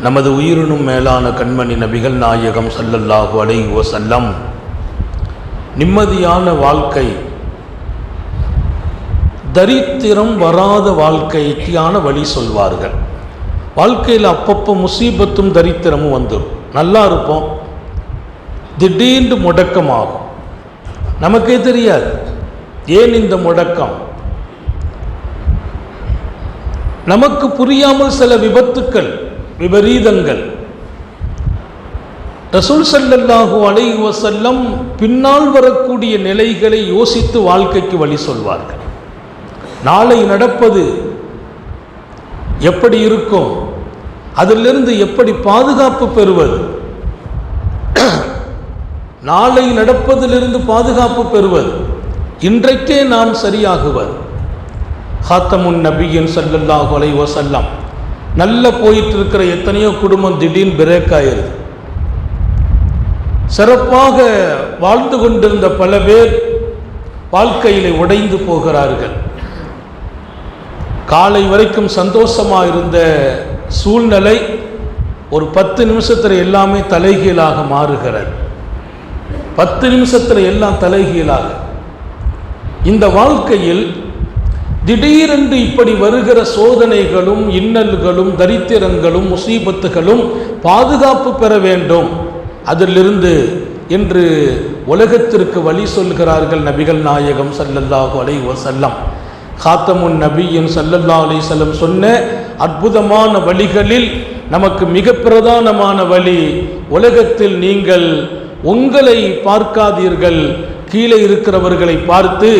நமது உயிரினும் மேலான கண்மணி நபிகள் நாயகம் ஸல்லல்லாஹு அலைஹி வஸல்லம் நிம்மதியான வாழ்க்கை, தரித்திரம் வராத வாழ்க்கைக்கான வழி சொல்வார்கள். வாழ்க்கையில் அப்பப்போ முசீபத்தும் தரித்திரமும் வந்துடும். நல்லா இருப்போம், திடீர்னு முடக்கமாகும். நமக்கே தெரியாது ஏன் இந்த முடக்கம். நமக்கு புரியாமல் சில விபத்துக்கள், விபரீதங்கள். ரசூல் ஸல்லல்லாஹு அலைஹி வஸல்லம் பின்னால் வரக்கூடிய நிலைகளை யோசித்து வாழ்க்கைக்கு வழி சொல்வார்கள். நாளை நடப்பது எப்படி இருக்கும், அதிலிருந்து எப்படி பாதுகாப்பு பெறுவது, நாளை நடப்பதிலிருந்து பாதுகாப்பு பெறுவது, இன்றைக்கே நாம் சரியாகுவது. ஹாத்தமுன் நபியின் ஸல்லல்லாஹு அலைஹி வஸல்லம் நல்ல போயிட்டு இருக்கிற எத்தனையோ குடும்பம் திடீர்னு பிரேக் ஆயிருது. சிறப்பாக வாழ்ந்து கொண்டிருந்த பல பேர் வாழ்க்கையிலே உடைந்து போகிறார்கள். காலை வரைக்கும் சந்தோஷமாக இருந்த சூழ்நிலை ஒரு 10 நிமிஷத்தில் எல்லாமே தலைகீழாக மாறுகிறது. 10 நிமிஷத்தில் எல்லாம் தலைகீழாக. இந்த வாழ்க்கையில் திடீரென்று இப்படி வருகிற சோதனைகளும் இன்னல்களும் தரித்திரங்களும் முசீபத்துகளும் பாதுகாப்பு பெற வேண்டும். அதிலிருந்து இன்று உலகத்திற்கு வழி சொல்கிறார்கள் நபிகள் நாயகம் ஸல்லல்லாஹு அலைஹி வஸல்லம். ஹாத்தமுன் நபியின் ஸல்லல்லாஹு அலைஹி வஸல்லம் சொன்ன அற்புதமான வழிகளில் நமக்கு மிக பிரதானமான வழி, உலகத்தில் நீங்கள் உங்களை பார்க்காதீர்கள், கீழே இருக்கிறவர்களை பார்த்து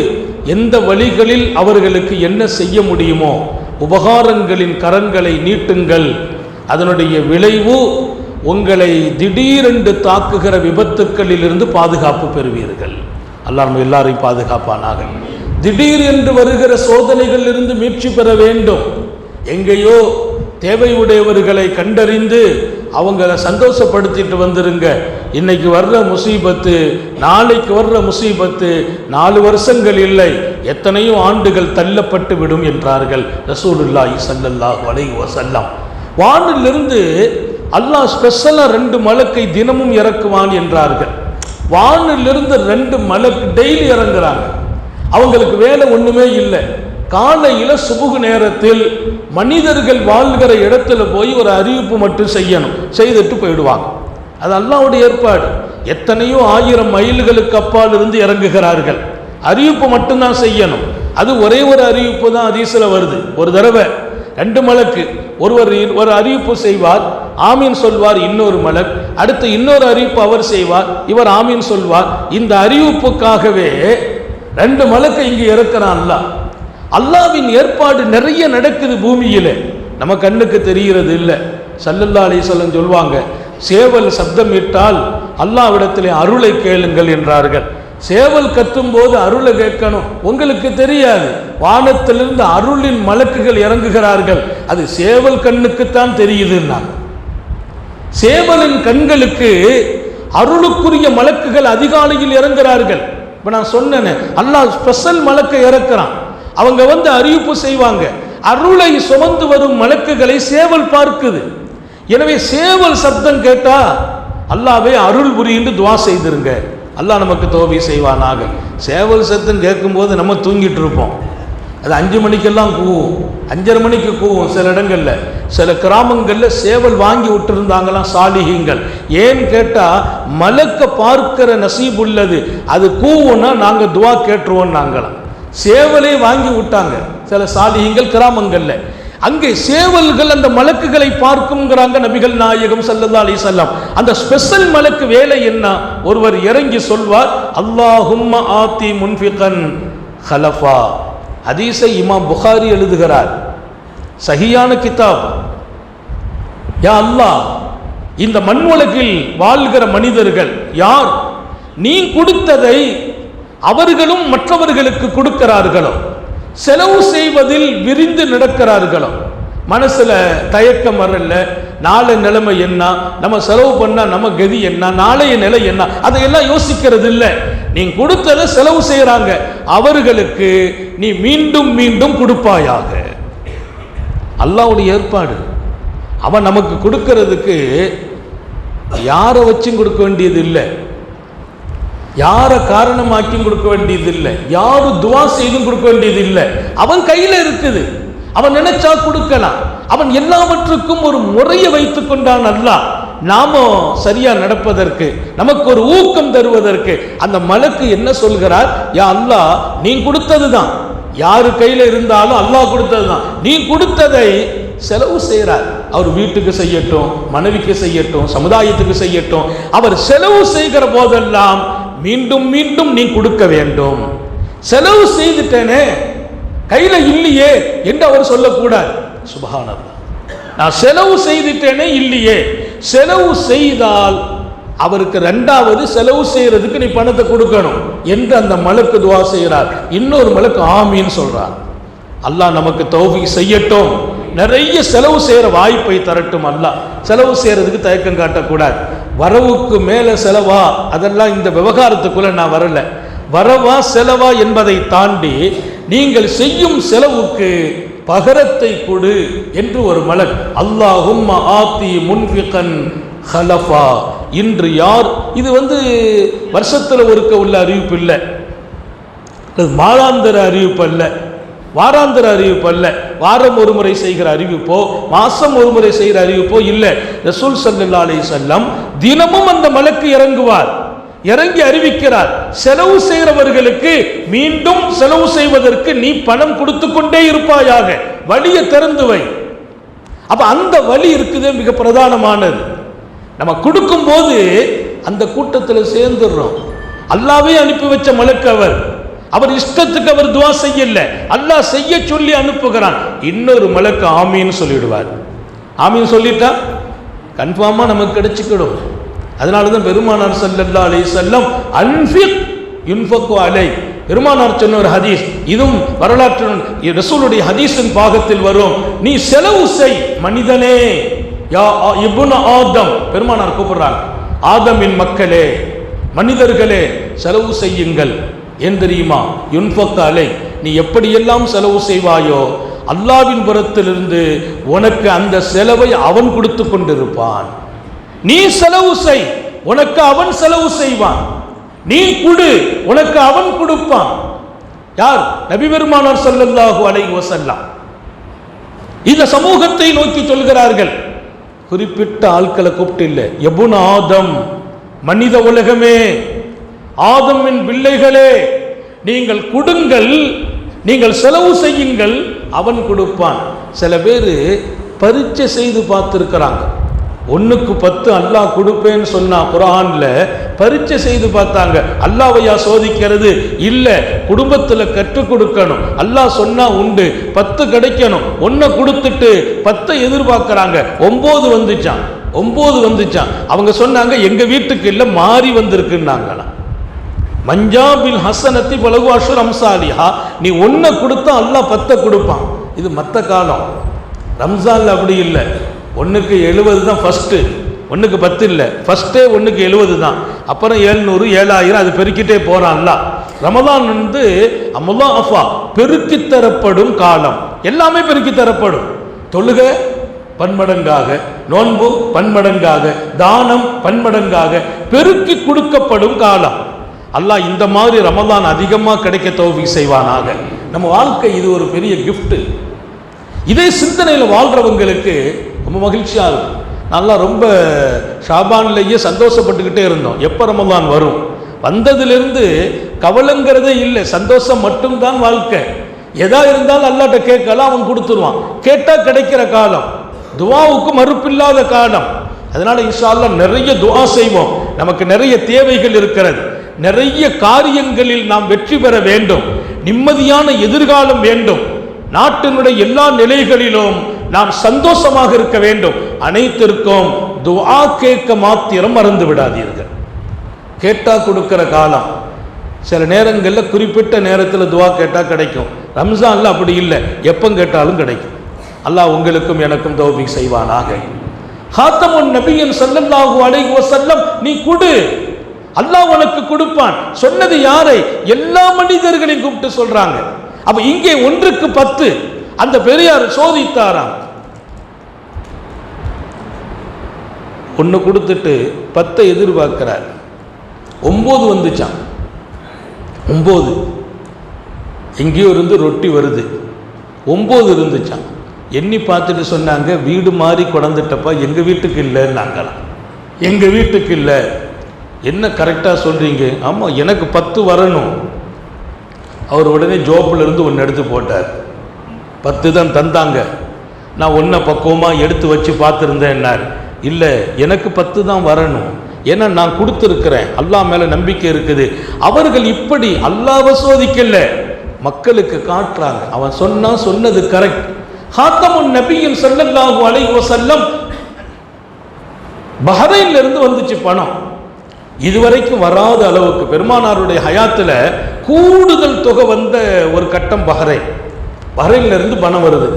எந்த வழிகளில் அவர்களுக்கு என்ன செய்ய முடியுமோ உபகாரங்களின் கரங்களை நீட்டுங்கள். அதனுடைய விளைவு உங்களை திடீரென்று தாக்குகிற விபத்துக்களில் இருந்து பாதுகாப்பு பெறுவீர்கள். அல்லாஹ் நம்ம எல்லாரையும் பாதுகாப்பானாக. திடீரென்று வருகிற சோதனைகளில் இருந்து மீட்சி பெற வேண்டும். எங்கேயோ தேவையுடையவர்களை கண்டறிந்து அவங்கள சந்தோஷப்படுத்திட்டு வந்துருங்க. இன்னைக்கு வர்ற முசீபத்து நாளைக்கு வர்ற முசீபத்து 4 வருஷங்கள் இல்லை, எத்தனையோ ஆண்டுகள் தள்ளப்பட்டு விடும் என்றார்கள் ரசூலுல்லாஹி ஸல்லல்லாஹு அலைஹி வஸல்லம். வானிலிருந்து அல்லாஹ் ஸ்பெஷலாக 2 மலக்கை தினமும் இறக்குவான் என்றார்கள். வானிலிருந்து 2 மலக்கு டெய்லி இறங்குறாங்க. அவங்களுக்கு வேலை ஒண்ணுமே இல்லை. காலையில சுபுகு நேரத்தில் மனிதர்கள் வாழ்கிற இடத்துல போய் ஒரு அறிவிப்பு மட்டும் செய்யணும், செய்துட்டு போயிடுவாங்க. அது அல்லாஹ்வுடைய ஏற்பாடு. எத்தனையோ 1000 மைல்களுக்கு அப்பால் இருந்து இறங்குகிறார்கள். அறிவிப்பு மட்டும்தான் செய்யணும். அது ஒரே ஒரு அறிவிப்பு தான் ஹதீஸ்ல வருது. ஒரு தடவை 2 மலக்கு, ஒருவர் ஒரு அறிவிப்பு செய்வார், ஆமீன் சொல்வார், இன்னொரு மலக் அடுத்து இன்னொரு அறிவிப்பு அவர் செய்வார், இவர் ஆமீன் சொல்வார். இந்த அறிவிப்புக்காகவே 2 மலக்கை இங்கு இறக்கிறான் அல்லாஹ். அல்லாஹ்வின் ஏற்பாடு நிறைய நடக்குது பூமியில, நம்ம கண்ணுக்கு தெரிகிறது இல்லை. ஸல்லல்லாஹு அலைஹி வஸல்லம் சொல்வாங்க, சேவல் சப்தமிட்டால் அல்லாஹ்விடத்திலே அருளை கேளுங்கள் என்றார்கள். சேவல் கத்தும் போது அருளை கேட்கணும், உங்களுக்கு தெரியாது. வானத்திலிருந்து அருளின் மலக்குகள் இறங்குகிறார்கள், அது சேவல் கண்ணுக்குத்தான் தெரியுதுன்னாங்க. சேவலின் கண்களுக்கு அருளுக்குரிய மலக்குகள் அதிகாலையில் இறங்குகிறார்கள். இப்ப நான் சொன்னேன், அல்லாஹ் ஸ்பெஷல் மலக்கை இறக்குறான். அவங்க வந்து அறிவிப்பு செய்வாங்க. அருளை சுமந்து வரும் மலக்குகளை சேவல் பார்க்குது. எனவே சேவல் சப்தம் கேட்டா அல்லாஹ்வே அருள் புரிந்து துவா செய்திருங்க, அல்லாஹ் நமக்கு தௌஃபீக் செய்வானாக. சேவல் சத்தம் கேட்கும்போது நம்ம தூங்கிட்டு இருப்போம். அது 5 மணிக்கெல்லாம் கூவும், 5:30 மணிக்கு கூவும். சில இடங்கள்ல, சில கிராமங்களில் சேவல் வாங்கி விட்டுருந்தாங்களாம் சாலிஹீங்கள். ஏன்னு கேட்டா மலக்க பார்க்கிற நசீப் உள்ளது, அது கூவுன்னா நாங்க துவா கேட்டுருவோம் நாங்களாம். சேவலே வாங்கி விட்டாங்க சில சாலிஹீங்கள் கிராமங்கள்ல. அங்கே சேவல்கள் அந்த மலக்குகளை பார்க்கும்ங்கிறாங்க நபிகள் நாயகம் ஸல்லல்லாஹு அலைஹி வஸல்லம். அந்த ஸ்பெஷல் மலக்கு வேலை என்ன? ஒருவர் இறங்கி சொல்வார், அல்லாஹும்ம ஆதி முன்ஃபிகன் ஹலஃபா. ஹதீஸை இமாம் புகாரி எழுதுகிறார், சஹீயான கிதாப். யா அல்லாஹ், இந்த மண் உலகில் வாழ்கிற மனிதர்கள் யார் நீ கொடுத்ததை அவர்களும் மற்றவர்களுக்கு கொடுக்கிறார்களோ, செலவு செய்வதில் விரிந்து நடக்கிறார்களோ, மனசுல தயக்கம் வரல, நாளை நிலைமை என்ன, நம்ம செலவு பண்ணா நம்ம கதி என்ன, நாளைய நிலை என்ன, அதையெல்லாம் யோசிக்கிறது இல்லை. நீ கொடுத்ததை செலவு செய்யறாங்க, அவர்களுக்கு நீ மீண்டும் மீண்டும் கொடுப்பாயாக. அல்லாஹ்வுடைய ஏற்பாடு. அவன் நமக்கு கொடுக்கிறதுக்கு யாரை வச்சும் கொடுக்க வேண்டியது இல்லை, யாரை காரணமாக்கியும் கொடுக்க வேண்டியது இல்லை, யாரும் துவா செய்தும் கொடுக்க வேண்டியது இல்லை. அவன் கையில இருக்குது, அவன் நினைச்சா கொடுக்கலாம். அவன் எல்லாவற்றுக்கும் ஒரு முறையை வைத்துக் கொண்டான் அல்லாஹ். நாம சரியா நடப்பதற்கு, நமக்கு ஒரு ஊக்கம் தருவதற்கு அந்த மலக்கு என்ன சொல்கிறார்? யா அல்லாஹ், நீ கொடுத்ததுதான், யாரு கையில இருந்தாலும் அல்லாஹ் கொடுத்ததுதான், நீ கொடுத்ததை செலவு செய்கிறார். அவர் வீட்டுக்கு செய்யட்டும், மனைவிக்கு செய்யட்டும், சமுதாயத்துக்கு செய்யட்டும், அவர் செலவு செய்கிற போதெல்லாம் மீண்டும் மீண்டும் நீ கொடுக்க வேண்டும். செலவு செய்துட்டேனே, கையில இல்லையே என்று அவர் சொல்லக்கூடாது. சுப்ஹானல்லாஹ், நான் செலவு செய்துட்டேனே இல்லையே. செலவு செய்தால் அவருக்கு ரெண்டாவது செலவு செய்யறதுக்கு நீ பணத்தை கொடுக்கணும் என்று அந்த மலக்கு துவா செய்கிறார். இன்னொரு மலக்கு ஆமீன் சொல்றார். அல்லாஹ் நமக்கு தௌஃபீக் செய்யட்டும், நிறைய செலவு செய்யற வாய்ப்பை தரட்டும். அல்லாஹ் செலவு செய்யறதுக்கு தயக்கம் காட்டக்கூடாது. வரவுக்கு மேல செலவா, அதெல்லாம் இந்த விவகாரத்துக்குள்ள நான் வரல. வரவா செலவா என்பதை தாண்டி நீங்கள் செய்யும் செலவுக்கு பகரத்தை கொடு என்று ஒரு மலக். அல்லாஹும்ம ஆத்தி முன்ஃபிகன் ஹலஃபா. இன்று யார், இது வருஷத்துல ஒருக்க உள்ள அறிவிப்பு இல்லை, மாதாந்திர அறிவிப்பு அல்ல, வாராந்திர அறிவிப்பு அல்ல, வாரம் ஒரு முறை செய்கிற அறிவிப்போ மாசம் ஒரு முறை செய்கிற அறிவிப்போ இல்லை. ரசூல் ஸல்லல்லாஹு அலைஹி வஸல்லம் தினமும் அந்த மலக்கு இறங்குவார், இறங்கி அறிவிக்கிறார், செலவு செய்கிறவர்களுக்கு மீண்டும் செலவு செய்வதற்கு நீ பணம் கொடுத்து கொண்டே இருப்பாயாக, வழியை திறந்து வை. அப்ப அந்த வழி இருக்குது மிக பிரதானமானது. நம்ம கொடுக்கும் போது அந்த கூட்டத்தில் சேர்ந்துடுறோம். அல்லாவே அனுப்பி வச்ச மலக்கு அவர், அவர் இஷ்டத்துக்கு அவர் துவா செய்யல, அல்லாஹ் செய்ய சொல்லி அனுப்புகிறான். இன்னொரு மலக்கு ஆமீன் சொல்லிடுவார். ஆமீன் சொல்லிட்டா கன்ஃபார்மா நமக்கு கிடைச்சிக்கிடும். அதனாலதான் பெருமானார் ஸல்லல்லாஹு அலைஹி வஸல்லம் அன்ஃபிக் யுன்ஃபகு அலை, பெருமானார் சொன்ன ஒரு ஹதீஸ், இதுவும் வரலாற்று ரசூலுடைய ஹதீஸின் பாகத்தில் வரும். நீ செலவு செய் மனிதனே, யா இப்னு ஆதம், பெருமானார் கூப்பிடுறாங்க, ஆதமின் மக்களே, மனிதர்களே செலவு செய்யுங்கள். ஏன் தெரியுமா? யுன்ஃபகு அலை, நீ எப்படியெல்லாம் செலவு செய்வாயோ அல்லாஹ்வின் புறத்திலிருந்து உனக்கு அந்த செலவை அவன் கொடுத்து கொண்டிருப்பான். நீ செலவு செய், உனக்கு அவன் செலவு செய்வான். நீ கொடு, உனக்கு அவன் கொடுப்பான். யார்? நபி பெருமானார் ஸல்லல்லாஹு அலைஹி வஸல்லம் இந்த சமூகத்தை நோக்கி சொல்கிறார்கள். குறிப்பிட்ட ஆட்களை கூப்பிட்டு இல்லை, இப்னு ஆதம், மனித உலகமே, ஆதமின் பிள்ளைகளே, நீங்கள் கொடுங்கள், நீங்கள் செலவு செய்யுங்கள், அவன் கொடுப்பான். சில பேர் பரீட்சை செய்து பார்த்துருக்கிறாங்க. 1க்கு 10 அல்லாஹ் கொடுப்பேன்னு சொன்னா குர்ஆன்ல பரீட்சை செய்து பார்த்தாங்க. அல்லாஹ்வையா சோதிக்கிறது? இல்ல, குடும்பத்தில் கற்றுக் கொடுக்கணும். அல்லாஹ் சொன்னா உண்டு, 10 கிடைக்கணும். 1 கொடுத்துட்டு 10 எதிர்பார்க்கிறாங்க. 9 வந்துச்சான், 9 வந்துச்சான். அவங்க சொன்னாங்க எங்க வீட்டுக்கு இல்ல, மாறி வந்திருக்குன்னாங்களாம். மஞ்சாபில் ஹசனத்தி பலகு அஷுர் அம்சாலிஹா, நீ 1 கொடுத்தா அல்லாஹ் 10 கொடுப்பான். இது மற்ற காலம். ரம்ஜான்ல அப்படி இல்லை, 1க்கு 70 தான் ஃபர்ஸ்ட், 1க்கு 10 இல்லை, ஃபர்ஸ்டே 1க்கு 70 தான், அப்புறம் 700 7000 அது பெருக்கிட்டே போறான்ல. ரமதான் அமுல்லாஃபா, பெருக்கி தரப்படும் காலம், எல்லாமே பெருக்கி தரப்படும். தொழுகை பன்மடங்காக, நோன்பு பன்மடங்காக, தானம் பன்மடங்காக பெருக்கி கொடுக்கப்படும் காலம். அல்லாஹ் இந்த மாதிரி ரமதான் அதிகமாக கிடைக்க தௌஃபீக் செய்வானாக. நம்ம வாழ்க்கை இது ஒரு பெரிய கிஃப்ட். இதே சிந்தனையில் வாழ்றவங்களுக்கு ரொம்ப மகிழ்ச்சியாக இருக்கும். நல்லா ரொம்ப ஷாபான்லேயே சந்தோஷப்பட்டுக்கிட்டே இருந்தோம், எப்போ ரமதான் வரும். வந்ததுலேருந்து கவலைங்கிறதே இல்லை, சந்தோஷம் மட்டும்தான் வாழ்க்கை. எதா இருந்தாலும் அல்லாட்ட கேட்கலாம், அவன் கொடுத்துருவான். கேட்டால் கிடைக்கிற காலம், துவாவுக்கு மறுப்பில்லாத காலம். அதனால இன்ஷா அல்லாஹ் நிறைய துவா செய்வோம். நமக்கு நிறைய தேவைகள் இருக்கிறது, நிறைய காரியங்களில் நாம் வெற்றி பெற வேண்டும், நிம்மதியான எதிர்காலம் வேண்டும், நாட்டினுடைய எல்லா நிலைகளிலும் நாம் சந்தோஷமாக இருக்க வேண்டும். அனைத்திற்கும் துஆ கேட்க மாத்திரம் மறந்து விடாதீர்கள். கேட்டா கொடுக்கிற காலம். சில நேரங்களில் குறிப்பிட்ட நேரத்தில் துஆ கேட்டா கிடைக்கும். ரம்ஜான்ல அப்படி இல்லை, எப்போ கேட்டாலும் கிடைக்கும். அல்லாஹ் உங்களுக்கும் எனக்கும் தௌஃபீக் செய்வானாக. ஹாத்தமுன் நபியின் ஸல்லல்லாஹு அலைஹி வஸல்லம், நீ கொடு, அல்லாஹ் உனக்கு கொடுப்பான். சொன்னது யாரை? எல்லா மனிதர்களையும் கூப்பிட்டு சொல்றாங்க. அப்ப இங்கே 1க்கு 10 அந்த பெரியார் சோதித்தாராம். ஒன்று கொடுத்துட்டு 10 எதிர்பார்க்கிறார். 9 வந்துச்சான். 9 எங்கேயோ இருந்து ரொட்டி வருது. 9 இருந்துச்சான். எண்ணி பார்த்துட்டு சொன்னாங்க, வீடு மாதிரி கொடந்துட்டப்பா, எங்கள் வீட்டுக்கு இல்லைன்னாங்களாம். எங்கள் வீட்டுக்கு இல்லை. என்ன கரெக்டாக சொல்கிறீங்க? ஆமாம், எனக்கு 10 வரணும். அவர் உடனே ஜோப்பில் இருந்து ஒன்று எடுத்து போட்டார். 10 தான் தந்தாங்க. நான் ஒன்றை பக்குவமாக எடுத்து வச்சு பார்த்துருந்தேன்னார். இல்லை, எனக்கு 10 தான் வரணும். ஏன்னா நான் கொடுத்துருக்கிறேன், அல்லாஹ் மேலே நம்பிக்கை இருக்குது. அவர்கள் இப்படி அல்லாஹ்வை சோதிக்கல, மக்களுக்கு காட்டுறாங்க. அவன் சொன்னது கரெக்ட். ஹாத்தமுன் நபியின் ஸல்லல்லாஹு அலைஹி வஸல்லம் பஹ்ரைன்ல இருந்து வந்துச்சு பணம். இதுவரைக்கும் வராத அளவுக்கு பெருமானாருடைய ஹயாத்தில் கூடுதல் தொகை வந்த ஒரு கட்டம் பஹ்ரைன்ல இருந்து பணம் வருது.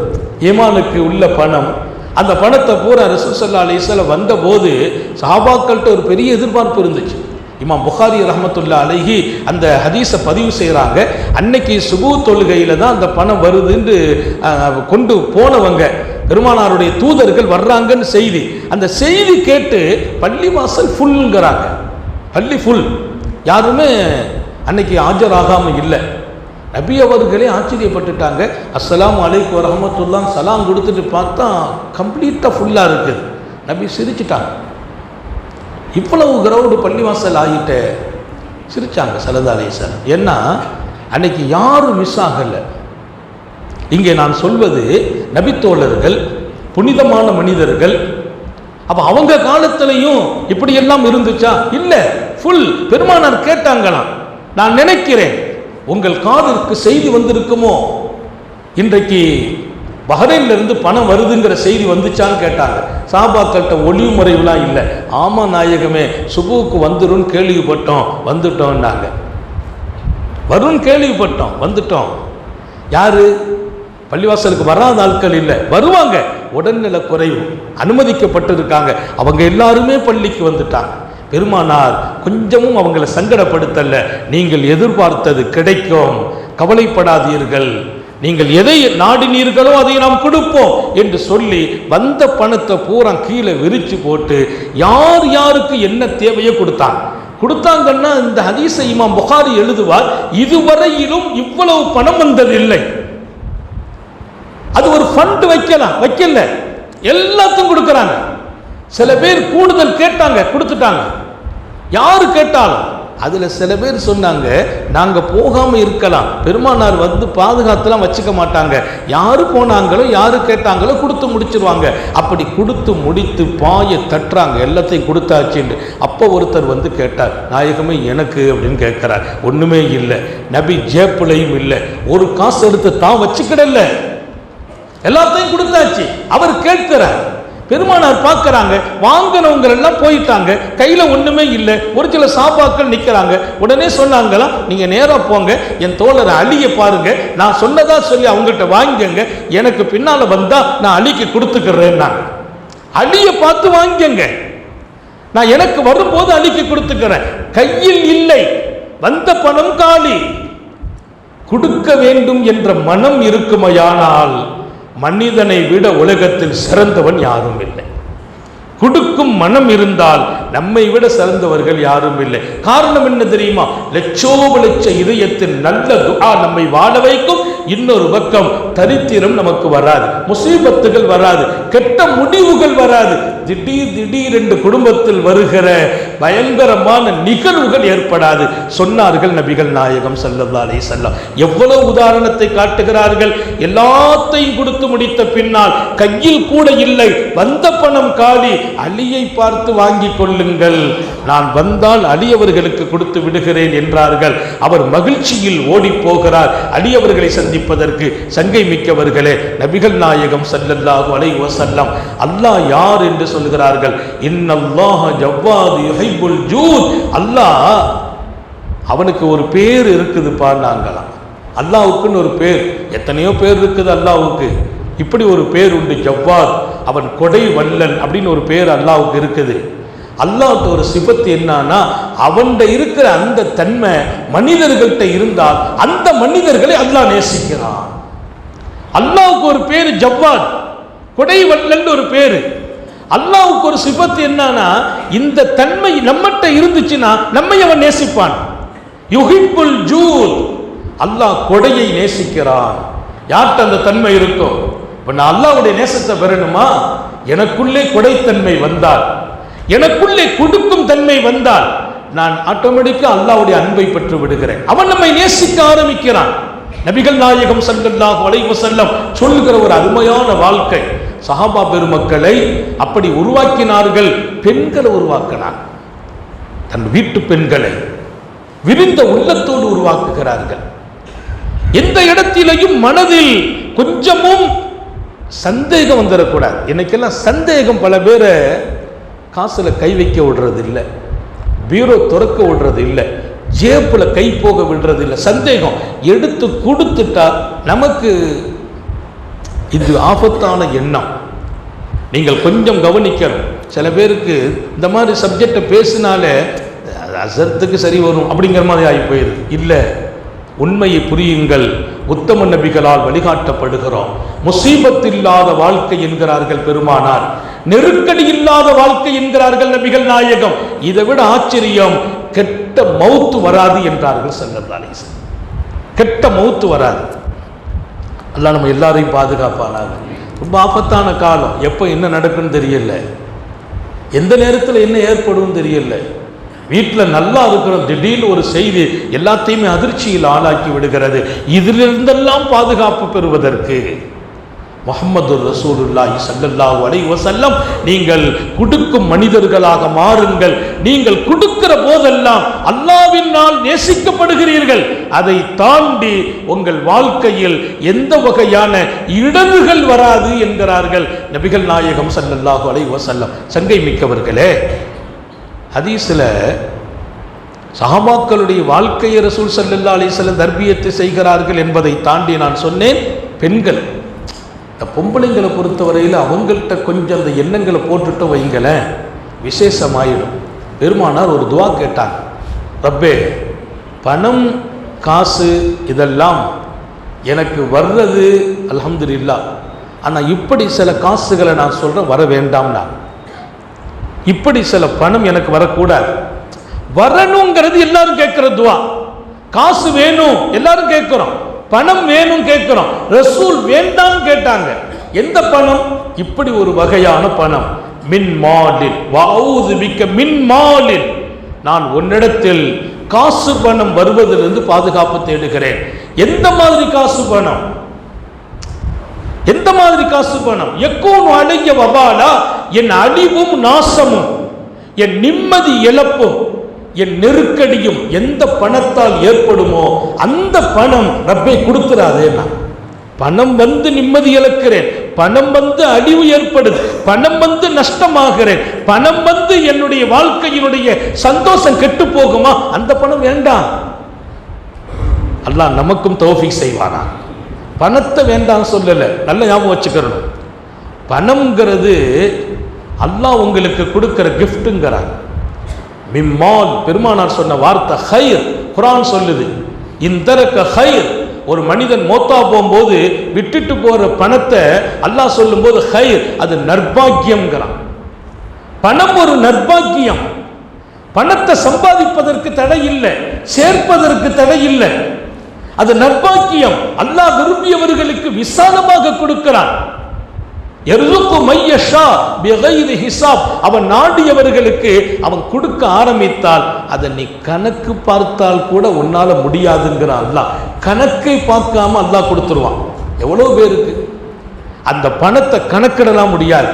ஈமானுக்கு உள்ள பணம். அந்த பணத்தை பூரா ரசூல் ஸல்லல்லாஹு அலைஹி வஸல்லம் வந்தபோது சஹாபாக்கள்கிட்ட ஒரு பெரிய எதிர்பார்ப்பு இருந்துச்சு. இமாம் புகாரி ரஹ்மத்துல்லாஹி அலைஹி அந்த ஹதீஸை பதிவு செய்கிறாங்க. அன்னைக்கு சுபூ தொழுகையில் தான் அந்த பணம் வருதுன்னு கொண்டு போனவங்க பெருமானாருடைய தூதர்கள் வர்றாங்கன்னு செய்தி. அந்த செய்தி கேட்டு பள்ளி வாசல் ஃபுல்ங்கிறாங்க. பள்ளி ஃபுல். யாருமே அன்னைக்கு ஆஜராகாமல் இல்லை. நபி அவர்களே ஆச்சரியப்பட்டுட்டாங்க. அஸ்ஸலாமு அலைக்கும் வரஹ்மத்துல்லாஹ் சலாம் கொடுத்துட்டு பார்த்தா கம்ப்ளீட்டாக ஃபுல்லாக இருக்குது. நபி சிரிச்சிட்டாங்க. இவ்வளவு கிரௌடு பள்ளிவாசல் ஆகிட்ட சிரிச்சாங்க ஸல்லல்லாஹு அலைஹி வஸல்லம். ஏன்னா அன்னைக்கு யாரும் மிஸ் ஆகலை. இங்கே நான் சொல்வது நபித்தோழர்கள், புனிதமான மனிதர்கள். அப்போ அவங்க காலத்திலையும் இப்படியெல்லாம் இருந்துச்சா? இல்லை, ஃபுல். பெருமானார் கேட்டாங்களாம், நான் நினைக்கிறேன் உங்கள் காதிற்கு செய்தி வந்திருக்குமோ, இன்றைக்கு பஹ்ரைன்ல இருந்து பணம் வருதுங்கிற செய்தி வந்துச்சான்னு கேட்டாங்க. சஹாபாக்கள்கிட்ட ஒளிவு முறைவுலாம் இல்லை. ஆமா நாயகமே, சுபுவுக்கு வந்துடும் கேள்விப்பட்டோம், வந்துட்டோம்னாங்க. வரும் கேள்விப்பட்டோம், வந்துட்டோம். யாரு? பள்ளிவாசலுக்கு வராத ஆட்கள் இல்லை, வருவாங்க. உடல்நல குறைவு, அனுமதிக்கப்பட்டிருக்காங்க. அவங்க எல்லாருமே பள்ளிக்கு வந்துட்டாங்க. பெருமானார் கொஞ்சமும் அவங்களை சங்கடப்படுத்தல. நீங்கள் எதிர்பார்த்தது கிடைக்கும், கவலைப்படாதீர்கள், நீங்கள் எதை நாடினீர்களோ அதை நாம் கொடுப்போம் என்று சொல்லி வந்த பணத்தை பூரா கீழே விரிச்சு போட்டு யார் யாருக்கு என்ன தேவையோ கொடுத்தாங்கன்னா இந்த ஹதீஸை இமாம் புகாரி எழுதுவார், இதுவரையிலும் இவ்வளவு பணம் வந்ததில்லை. அது ஒரு ஃபண்ட் வைக்கல, எல்லாத்துக்கும் கொடுக்கறாங்க. சில பேர் கூடுதல் கேட்டாங்க, கொடுத்துட்டாங்க. யாரு கேட்டாலும் அதுல சில பேர் சொன்னாங்க, நாங்க போகாம இருக்கலாம், பெருமானார் வந்து பாதுகாத்துலாம் வச்சுக்க மாட்டாங்க, யாரு போனாங்களோ யாரு கேட்டாங்களோ கொடுத்து முடிச்சிருவாங்க. அப்படி கொடுத்து முடித்து பாய தட்டுறாங்க, எல்லாத்தையும் கொடுத்தாச்சுன்னு. அப்போ ஒருத்தர் வந்து கேட்டார், நாயகமே எனக்கு அப்படின்னு கேட்கிறார். ஒண்ணுமே இல்லை, நபி ஜேப்புலையும் இல்லை, ஒரு காசு எடுத்து தான் வச்சுக்கிடல, எல்லாத்தையும் கொடுத்தாச்சு. அவர் கேட்கிறார். பெருமானார் பார்க்கறாங்க, வாங்கினவங்க எல்லாம் போயிட்டாங்க, கையில ஒண்ணுமே இல்லை. ஒரு சில சாபாக்கள் நிக்கிறாங்க. உடனே சொன்னாங்களா, நீங்க நேரா போங்க, என் தோழர் அலியை பாருங்க, நான் சொன்னதா சொல்லி அவங்ககிட்ட வாங்கிங்க, எனக்கு பின்னால வந்தா நான் அலிக்கு கொடுத்துக்கிறேன். அலியை பார்த்து வாங்கிங்க, நான் எனக்கு வரும்போது அலிக்கு கொடுத்துக்கிறேன். கையில் இல்லை, வந்த பணம் காலி. கொடுக்க வேண்டும் என்ற மனம் இருக்குமையானால் மனிதனை விட உலகத்தில் சிறந்தவன் யாரும் இல்லை. கொடுக்கும் மனம் இருந்தால் நம்மை விட சிறந்தவர்கள் யாரும் இல்லை. காரணம் என்ன தெரியுமா? லட்சோப லட்ச இதயத்தின் நல்ல துஆ நம்மை வாழ வைக்கும். இன்னொரு பக்கம் தரித்திரம் நமக்கு வராது, முசீபத்துகள் வராது, கெட்ட முடிவுகள் வராது. திடீர் என்று குடும்பத்தில் வருகிற பயங்கரமான நிகழ்வுகள் ஏற்படாது. சொன்னார்கள் நபிகள் நாயகம் ஸல்லல்லாஹு அலைஹி வஸல்லம். எவ்வளவு உதாரணத்தை காட்டுகிறார்கள். எல்லாத்தையும் கொடுத்து முடித்த பின்னால் கையில் கூட இல்லை, வந்த பணம் காலி. அலியை பார்த்து வாங்கி கொள்ளுங்கள், நான் வந்தால் அலி அவர்களுக்கு கொடுத்து விடுகிறேன் என்றார்கள். அவர் மகிழ்ச்சியில் ஓடி போகிறார் அலி அவர்களை சந்திப்பதற்கு. சங்கை மிக்கவர்களே, நபிகள் நாயகம் ஸல்லல்லாஹு அலைஹி வஸல்லம் அல்லாஹ் யார் என்று சொல்கிறார்கள். இன்னல்லாஹ ஜவ்வாது யுஹிப்புல் ஜூத். அல்லாஹ், அவனுக்கு ஒரு பேர் இருக்குது பாருங்களாம். அல்லாஹ்வுக்குன்னு ஒரு பேர், எத்தனையோ பேர் இருக்குது அல்லாஹ்வுக்கு. இப்படி ஒரு பேர் உண்டு, ஜவ்வாத். அவன் கொடை வல்லன் அப்படின்னு ஒரு பேர் அல்லாஹ்வுக்கு இருக்குது. அல்லாஹ்ட்ட ஒரு சிபத்து என்னன்னா, அவன்கிட்ட இருக்கிற அந்த தன்மை மனிதர்கள்ட்ட இருந்தால் அந்த மனிதர்களை அல்லாஹ் நேசிக்கிறான். அல்லாஹ்வுக்கு ஒரு பேர் ஜவ்வாத், கொடை வல்லன் ஒரு பேரு. அல்லாஹ்வுக்கு ஒரு சிபத்து என்னன்னா, இந்த தன்மை நம்மகிட்ட இருந்துச்சுன்னா நம்மை அவன் நேசிப்பான். யுஹிப்புல் ஜூத், அல்லாஹ் கொடையை நேசிக்கிறான். யார்கிட்ட அந்த தன்மை இருக்கும்? இப்ப நான் அல்லாஹ்வுடைய நேசத்தை பெறணுமா, எனக்குள்ளே கொடைத்தன்மை வந்தால், எனக்குள்ளே கொடுக்கும் தன்மை வந்தால், நான் ஆட்டோமேட்டிக்கா அல்லாஹ்வுடைய அன்பை பெற்று விடுகிறேன். அவன் நம்மை நேசிக்க ஆரம்பிக்கிறான். நபிகள் நாயகம் ஸல்லல்லாஹு அலைஹி வஸல்லம் சொல்லுகிற ஒரு அருமையான வாழ்க்கை. சஹாபா பெருமக்களை அப்படி உருவாக்கினார்கள். பெண்களை உருவாக்கினார். தன் வீட்டு பெண்களை விரிந்த உள்ளத்தோடு உருவாக்குகிறார்கள். எந்த இடத்திலையும் மனதில் கொஞ்சமும் சந்தேகம் வந்துடக்கூடாது. இன்னைக்கெல்லாம் சந்தேகம் பல பேரை காசுல கை வைக்க விடுறது இல்லை, பீரோ துறக்க விடுறது இல்லை, ஜேப்புல கை போக விடுறது இல்லை. சந்தேகம் எடுத்து கொடுத்துட்டா நமக்கு இது ஆபத்தான எண்ணம். நீங்கள் கொஞ்சம் கவனிக்கணும். சில பேருக்கு இந்த மாதிரி சப்ஜெக்டை பேசினாலே அசத்துக்கு சரி வரும் அப்படிங்கிற மாதிரி ஆகி போயிடுது. இல்லை, உண்மையை புரியுங்கள். உத்தம நபிகளால் வழிகாட்டப்படுகிறோம். முசீபத் இல்லாத வாழ்க்கை என்கிறார்கள் பெருமானார், நெருக்கடி இல்லாத வாழ்க்கை என்கிறார்கள் நபிகள் நாயகம். இதை விட ஆச்சரியம், கெட்ட மௌத்து வராது என்றார்கள் ஸல்லல்லாஹு அலைஹி வஸல்லம். கெட்ட மௌத்து வராது. அல்லாஹ் நம்ம எல்லாரையும் பாதுகாப்பானாங்க. ரொம்ப ஆபத்தான காலம். எப்போ என்ன நடக்குன்னு தெரியல, எந்த நேரத்தில் என்ன ஏற்படும் தெரியல. வீட்டில் நல்லா இருக்கிறோம், திடீர்னு ஒரு செய்தி எல்லாத்தையுமே அதிர்ச்சியில் ஆளாக்கி விடுகிறது. இதிலிருந்தெல்லாம் பாதுகாப்பு பெறுவதற்கு முஹம்மது ரசூலுல்லாஹி ஸல்லல்லாஹு அலைஹி வஸல்லம், நீங்கள் கொடுக்கும் மனிதர்களாக மாறுங்கள். நீங்கள் கொடுக்கிற போதெல்லாம் அல்லாஹ்வினால் நேசிக்கப்படுகிறீர்கள். அதை தாண்டி உங்கள் வாழ்க்கையில் எந்த வகையான இடர்கள் வராது என்கிறார்கள் நபிகள் நாயகம் ஸல்லல்லாஹு அலைஹி வஸல்லம். சங்கை மிக்கவர்களே, ஹதீஸ்ல சஹாபாக்களுடைய வாழ்க்கையை ரசூல் ஸல்லல்லாஹு அலைஹி வஸல்லம் தர்பியத்தை செய்கிறார்கள் என்பதை தாண்டி நான் சொன்னேன், பெண்கள், இந்த பொம்பளைங்களை பொறுத்தவரையில் அவங்கள்ட்ட கொஞ்சம் அந்த எண்ணங்களை போட்டுட்டு வைங்களேன், விசேஷமாயிடும். பெருமானார் ஒரு துவா கேட்டாங்க, ரப்பே, பணம் காசு இதெல்லாம் எனக்கு வர்றது அல்ஹம்துலில்லாஹ், ஆனால் இப்படி சில காசுகளை நான் சொல்கிறேன் வர வேண்டாம்னா, இப்படி சில பணம் எனக்கு வரக்கூடாது. வரணுங்கிறது எல்லாரும் கேட்கிற துவா. காசு வேணும் எல்லாரும் கேட்கிறோம், பணம் வேணும் கேட்கிறோம். ரசூல் வேண்டாம் கேட்டாங்க. எந்த பணம்? இப்படி ஒரு வகையான பணம். மின் மாலின் வஅஊது பிக்க மின் மாலின், நான் உன்னிடத்தில் காசு பணம் வருவதிலிருந்து பாதுகாப்பு தேடுகிறேன். எந்த மாதிரி காசு பணம்? எந்த மாதிரி காசு பணம்? யக்கூனு அலைய வபாலா, என் அழிவும் நாசமும், என் நிம்மதி இழப்பும், என் நெருக்கடியும் எந்த பணத்தால் ஏற்படுமோ அந்த பணம் ரப்பை கொடுத்துறாதே. நான் பணம் வந்து நிம்மதி இழக்கிறேன், பணம் வந்து அழிவு ஏற்படுது, பணம் வந்து நஷ்டமாகிறேன், பணம் வந்து என்னுடைய வாழ்க்கையினுடைய சந்தோஷம் கெட்டு போகுமா, அந்த பணம் வேண்டாம். அல்லாஹ் நமக்கும் தௌஃபீக் செய்வானா. பணத்தை வேண்டாம் சொல்லல, நல்ல ஞாபகம் வச்சுக்கிறணும். பணம்ங்கிறது அல்லாஹ் உங்களுக்கு கொடுக்கிற கிஃப்ட்டுங்கிறாங்க. மிம்மால், பெருமானார் சொன்ன வார்த்தை ஹைர், குர்ஆன் சொல்லுது. இந்தரக்க ஹைர், ஒரு மனிதன் மௌத்தா போகும்போது விட்டுட்டு போற பணத்தை அல்லாஹ் சொல்லும் போது ஹைர், அது நற்பாக்கியம்ங்கிறான். பணம் ஒரு நற்பாக்கியம். பணத்தை சம்பாதிப்பதற்கு தடை இல்லை, சேர்ப்பதற்கு தடை இல்லை, அது நற்பாக்கியம். அல்லாஹ் விரும்பியவர்களுக்கு விசாலமாக கொடுக்கிறான். அவன் நாடியவர்களுக்கு அவன் கொடுக்க ஆரம்பித்தால் அதை நீ கணக்கு பார்த்தால் கூட உன்னால முடியாதுங்கிறான் அல்லாஹ். கணக்கை பார்க்காம அல்லாஹ் கொடுத்துருவான். எவ்வளவு பேருக்கு அந்த பணத்தை கணக்கிடலாம் முடியாது.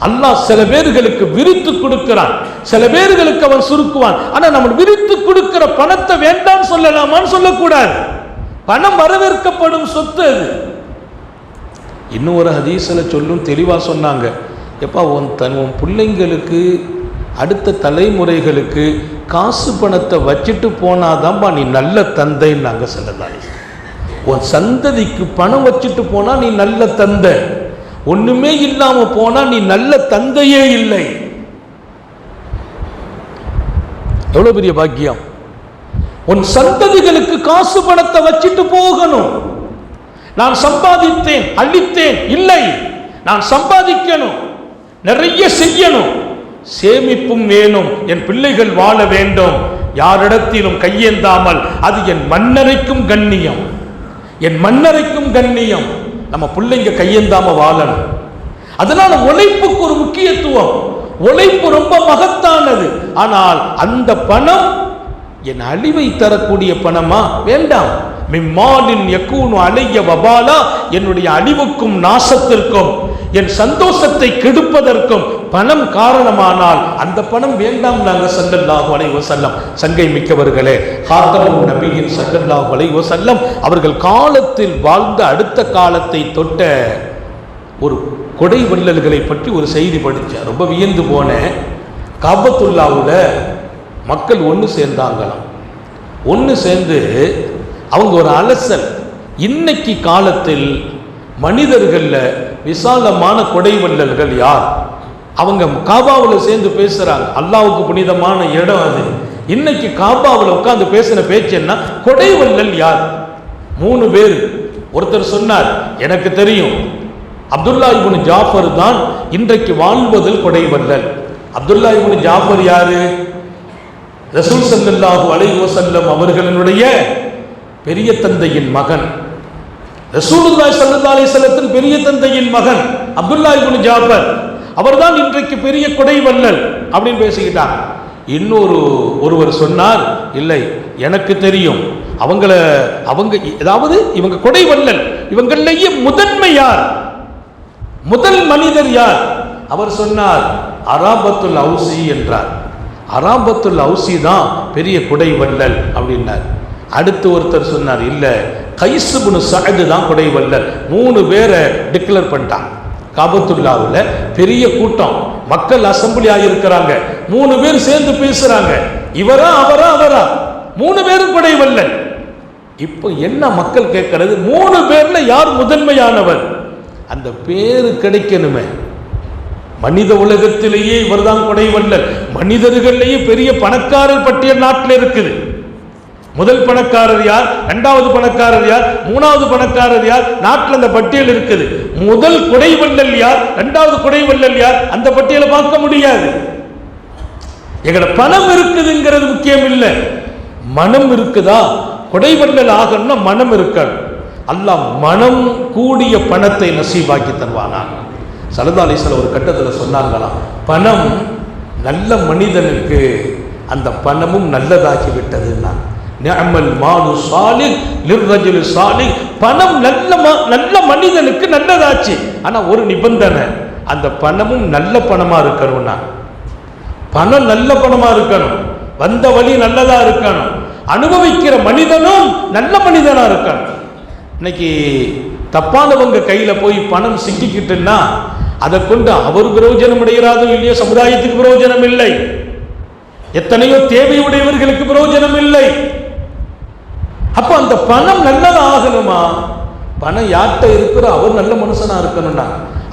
அல்லாஹ் சில பேர்களுக்கு விரித்து கொடுக்கிறான், சில பேர்களுக்கு அவன் சுருக்குவான். ஆனா நம்ம விரித்து கொடுக்கிற பணத்தை வேண்டாம் சொல்லலாமான்னு சொல்லக்கூடாது. பணம் வரவேற்கப்படும் சொத்து அது. இன்னும் ஒரு ஹதீஸ்ல சொல்லும் தெளிவாக சொன்னாங்க, எப்பா உன் பிள்ளைங்களுக்கு அடுத்த தலைமுறைகளுக்கு காசு பணத்தை வச்சுட்டு போனாதான்பா நீ நல்ல தந்தைன்னாங்க ஸல்லல்லாஹு அலைஹி வஸல்லம். உன் சந்ததிக்கு பணம் வச்சுட்டு போனா நீ நல்ல தந்தை, ஒண்ணுமே இல்லாம போனா நீ நல்ல தந்தையே இல்லை. எவ்வளவு பெரிய பாக்கியம். உன் சந்ததிகளுக்கு காசு பணத்தை வச்சுட்டு போகணும். நான் சம்பாதித்தேன் அழித்தேன் இல்லை, நான் சம்பாதிக்கணும். நிறைய செய்யணும், சேமிப்பும் வேணும், என் பிள்ளைகள் வாழ வேண்டும், யாரிடத்திலும் கையேந்தாமல். அது என் மன்னரைக்கும் கண்ணியம், என் மன்னரைக்கும் கண்ணியம். நம்ம பிள்ளைங்க கையேந்தாம வாழணும். அதனால உழைப்புக்கு ஒரு முக்கியத்துவம். உழைப்பு ரொம்ப மகத்தானது. ஆனால் அந்த பணம் என் அழிவை தரக்கூடிய பணமா? வேண்டாம். மிம்மாலின் யகூனு அலைய வபாலா, என்னுடைய அழிவுக்கும் நாசத்திற்கும் என் சந்தோஷத்தை கெடுப்பதற்கும் பணம் காரணமானால் அந்த பணம் வேண்டாம். நாங்கள் ஸல்லல்லாஹு அலைஹி வஸல்லம், சங்கை மிக்கவர்களே, ஹாத்தமுன் நபியின் ஸல்லல்லாஹு அலைஹி வஸல்லம் அவர்கள் காலத்தில் வாழ்ந்த அடுத்த காலத்தை தொட்ட ஒரு கொடை வள்ளல்களை பற்றி ஒரு செய்தி படித்தேன். ரொம்ப வியந்து போனேன். காபத்துல்லாவில் மக்கள் ஒன்று சேர்ந்தாங்களாம். ஒன்று சேர்ந்து அவங்க ஒரு அலசல், இன்னைக்கு காலத்தில் மனிதர்களில் விசாலமான கொடை வள்ளல்கள் யார்? அவங்க காபாவில் சேர்ந்து பேசுகிறாங்க. அல்லாவுக்கு புனிதமான இடம் அது. இன்னைக்கு காபாவில் உட்காந்து பேசின பேச்சு என்ன? கொடை வள்ளல் யார்? 3 பேர். ஒருத்தர் சொன்னார், எனக்கு தெரியும், அப்துல்லா இப்னு ஜாஃபர் தான் இன்றைக்கு வாழ்வதில் கொடை வள்ளல். அப்துல்லா இப்னு ஜாஃபர் யாரு? ரசூல் ஸல்லல்லாஹு அலைஹி வஸல்லம் அவர்களுடைய பெரிய தந்தையின் மகன். ரசூலுல்லாஹி ஸல்லல்லாஹு அலைஹி வஸல்லத்தின் பெரிய தந்தையின் மகன் அப்துல்லா இப்னு ஜாஃபர். அவர்தான் இன்றைக்கு பெரிய கொடை வள்ளல் அப்படின்னு பேசிக்கிட்டாங்க. ஒருவர் சொன்னார், இல்லை, எனக்கு தெரியும், அவங்க அதாவது இவங்க கொடை வள்ளல், இவங்களிலேயே முதன்மை யார், முதல் மனிதர் யார்? அவர் சொன்னார், அராபத்துல் அவுசி என்றார். அராபத்துல் அவுசி தான் பெரிய கொடை வள்ளல் அப்படின்னார். அடுத்து ஒருத்தர் சொன்னார், இல்லை, கைஸ் இப்னு சஅத் தான் கொடை வள்ளல். 3 பேரை டிக்ளேர் பண்ணிட்டாங்க. காபத்துல்லாவில் பெரிய கூட்டம், மக்கள் அசம்பிளி ஆகியிருக்கிறாங்க. 3 பேர் சேர்ந்து பேசுறாங்க, இவரா அவரா அவரா, 3 பேரும் கொடை வள்ளல். இப்போ என்ன மக்கள் கேட்கறது? 3 பேர்ல யார் முதன்மையானவர்? அந்த பேரு கிடைக்கணுமே. மனித உலகத்திலேயே இவர் தான் கொடை வள்ளல். மனிதர்களையே பெரிய பணக்காரர் பட்டியல் நாட்டில் இருக்குது. முதல் பணக்காரர் யார், 2வது பணக்காரர் யார், 3வது பணக்காரர் யார், நாட்டில் அந்த பட்டியல் இருக்குது. முதல் கொடை வள்ளல் யார், 2வது கொடை வள்ளல் யார், அந்த பட்டியலை பார்க்க முடியாது. எங்கட பணம் இருக்குதுங்கிறது முக்கியம் இல்லை, மனம் இருக்குதா? கொடை வள்ளல் ஆகணும்னா மனம் இருக்கணும். அல்லாஹ் மனம் கூடிய பணத்தை நசீபாக்கி தருவானாங்க. ஸல்லல்லாஹு அலைஹி வஸல்லம் ஒரு கட்டத்தில் சொன்னாங்களாம், பணம் நல்ல மனிதனுக்கு அந்த பணமும் நல்லதாகி விட்டதுன்னா, நிஅமல் மாலு சாலிஹ் லிர்ரஜுலி சாலிஹ், பணம் நல்ல மனிதனுக்கு நல்லதாச்சு. ஆனா ஒரு நிபந்தனை, அந்த பணமும் நல்ல பணமா இருக்கணும்னா, பணம் நல்ல பணமா இருக்கணும், வந்த வழி நல்லதா இருக்கணும், அனுபவிக்கிற மனிதனும் நல்ல மனிதனா இருக்கணும். இன்னைக்கு தப்பானவங்க கையில போய் பணம் சிக்கிக்கிட்டுன்னா அதை கொண்டு அவர் பிரயோஜனம் அடைகிறாரோ இல்லையோ, சமுதாயத்துக்கு பிரயோஜனம் இல்லை. எத்தனையோ தேவையுடையவர்களுக்கு பிரயோஜனம் இல்லை. அப்ப அந்த பணம் நல்லதா ஆகணுமா? பணம் யார்கிட்ட இருக்கிறோ அவர் நல்ல மனுஷனா இருக்கணும்னா